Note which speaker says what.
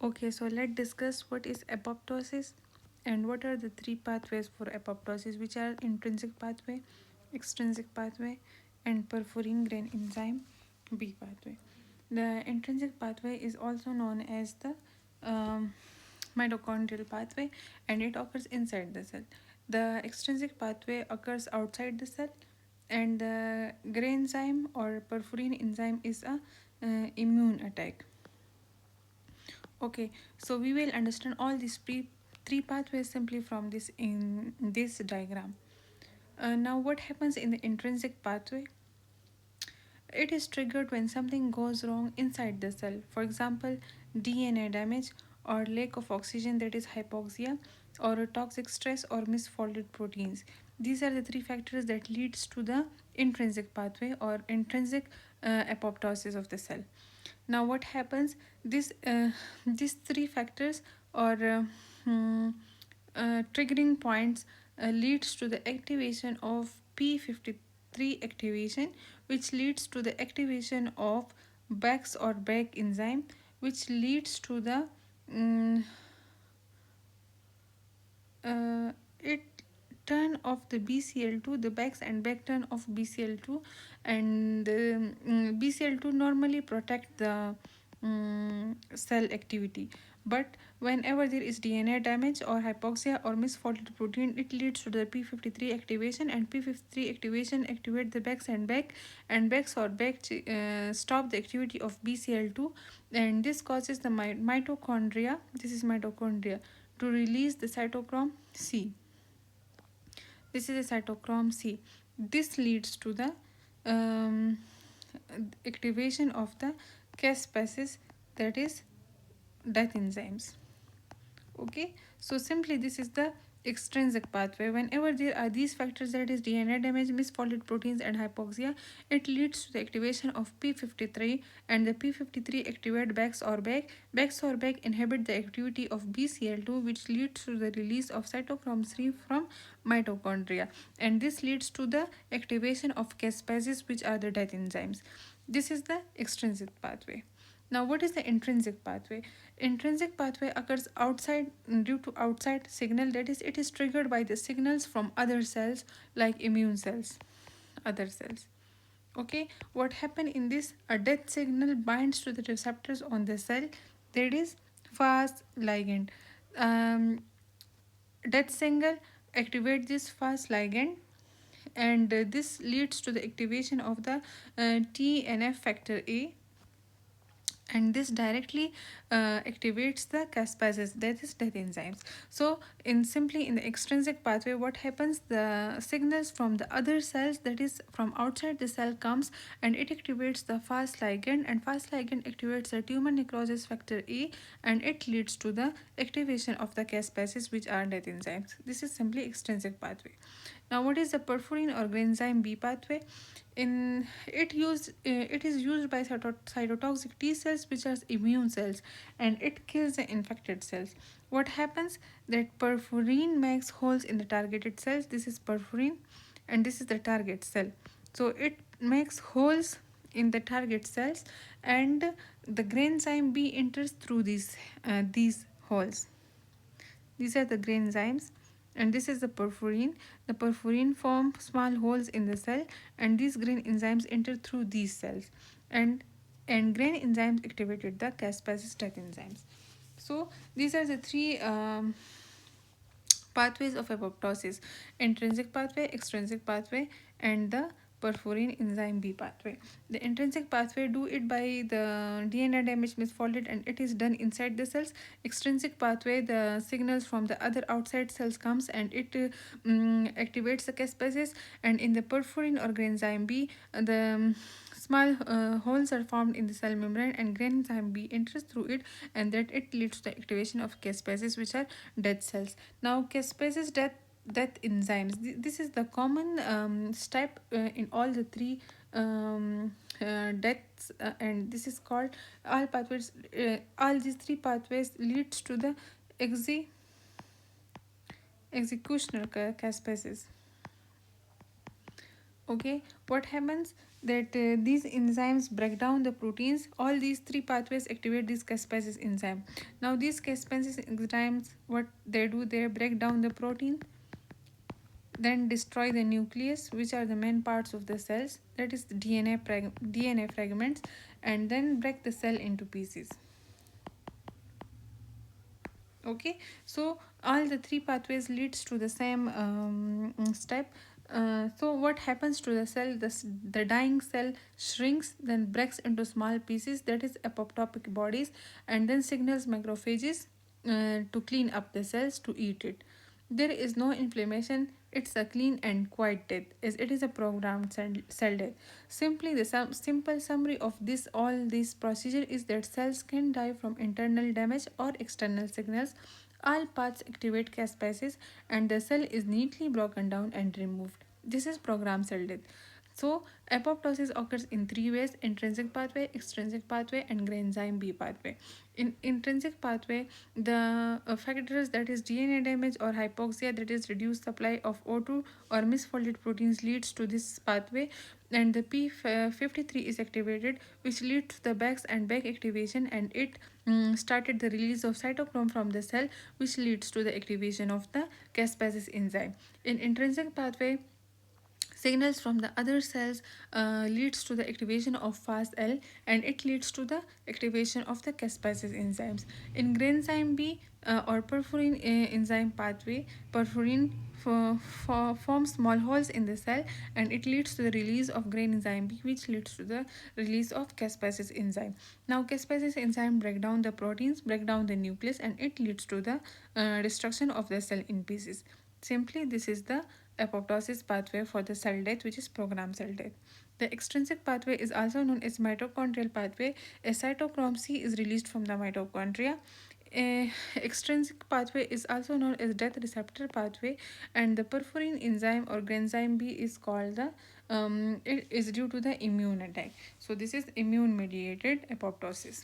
Speaker 1: Okay, so let's discuss what is apoptosis and what are the three pathways for apoptosis, which are intrinsic pathway, extrinsic pathway, and perforin grain enzyme B pathway. The intrinsic pathway is also known as the um, mitochondrial pathway, and it occurs inside the cell. The extrinsic pathway occurs outside the cell, and the granzyme or perforin enzyme is a immune attack. Okay, so we will understand all these three pathways simply from this in this diagram. Now, what happens in the intrinsic pathway? It is triggered when something goes wrong inside the cell. For example, DNA damage or lack of oxygen, that is hypoxia, or a toxic stress or misfolded proteins. These are the three factors that leads to the intrinsic pathway or intrinsic apoptosis of the cell. Now, what happens? These three factors or hmm, triggering points leads to the activation of P53 activation, which leads to the activation of Bax or Back enzyme, which leads to the um, it turn of the BCL2, the Bax and back turn of BCL2, and BCL2 normally protect the cell activity. But whenever there is DNA damage or hypoxia or misfolded protein, it leads to the P53 activation, and P53 activation activate the Bax and back, and Bax or back stop the activity of BCL2, and this causes the mitochondria. This is mitochondria to release the cytochrome C. This is a cytochrome C. This leads to the um, activation of the Caspases, that is death enzymes. Okay, so simply this is the extrinsic pathway. Whenever there are these factors, that is DNA damage, misfolded proteins, and hypoxia, it leads to the activation of P53, and the P53 activate Bax or back. Bax or back inhibit the activity of BCL2, which leads to the release of cytochrome C from mitochondria, and this leads to the activation of caspases, which are the death enzymes. This is the extrinsic pathway. Now, what is the intrinsic pathway? Intrinsic pathway occurs outside due to outside signal, that is, it is triggered by the signals from other cells like immune cells, other cells. Okay, what happen in this? A death signal binds to the receptors on the cell, that is fast ligand. Death signal activate this fast ligand, and this leads to the activation of the TNF factor A, and this directly activates the caspases, that is death enzymes. So in simply in the extrinsic pathway, what happens? The signals from the other cells, that is from outside the cell, comes and it activates the fast ligand, and fast ligand activates the tumor necrosis factor A, and it leads to the activation of the caspases, which are death enzymes. This is simply extrinsic pathway. Now, what is the perforin or granzyme B pathway? In it is used by cytotoxic T cells, which are immune cells, and it kills the infected cells. What happens? That perforin makes holes in the targeted cells. This is perforin, and this is the target cell. So it makes holes in the target cells, and the granzyme B enters through these holes. These are the granzymes, and this is the perforin. The perforin form small holes in the cell, and these grain enzymes enter through these cells, and grain enzymes activated the caspase death enzymes. So these are the three pathways of apoptosis: intrinsic pathway, extrinsic pathway, and the perforin enzyme B pathway. The intrinsic pathway do it by the DNA damage misfolded, and it is done inside the cells. Extrinsic pathway, the signals from the other outside cells comes and it activates the caspases, and in the perforin or granzyme B, the small holes are formed in the cell membrane, and granzyme B enters through it, and that it leads to the activation of caspases, which are dead cells. Now, caspases death enzymes. This is the common step in all the three deaths, and this is called all pathways. All these three pathways leads to the executional caspases. Okay, what happens? that these enzymes break down the proteins. All these three pathways activate this caspase enzyme. Now these caspase enzymes, what they do, they break down the protein, then destroy the nucleus, which are the main parts of the cells, that is the DNA fragments, and then break the cell into pieces. Okay, so all the three pathways leads to the same step. So what happens to the cell? The dying cell shrinks, then breaks into small pieces, that is apoptotic bodies, and then signals macrophages to clean up the cells to eat it. There is no inflammation. It's a clean and quiet death, as it is a programmed cell death. Simply, the simple summary of this procedure is that cells can die from internal damage or external signals. All paths activate caspases, and the cell is neatly broken down and removed. This is programmed cell death. So, apoptosis occurs in three ways: intrinsic pathway, extrinsic pathway, and Granzyme B pathway. In intrinsic pathway, the factors, that is DNA damage or hypoxia, that is reduced supply of O2 or misfolded proteins, leads to this pathway, and the P53 is activated, which leads to the back activation, and it started the release of cytochrome from the cell, which leads to the activation of the caspase enzyme. In intrinsic pathway, signals from the other cells leads to the activation of fast L, and it leads to the activation of the caspase enzymes. In Granzyme B or Perforin enzyme pathway, Perforin forms small holes in the cell, and it leads to the release of Granzyme B, which leads to the release of caspase enzyme. Now caspase enzyme break down the proteins, break down the nucleus, and it leads to the destruction of the cell in pieces. Simply, this is the apoptosis pathway for the cell death, which is programmed cell death. The extrinsic pathway is also known as mitochondrial pathway. A cytochrome C is released from the mitochondria. A extrinsic pathway is also known as death receptor pathway, and the perforin enzyme or Granzyme B is called the it is due to the immune attack. So this is immune mediated apoptosis.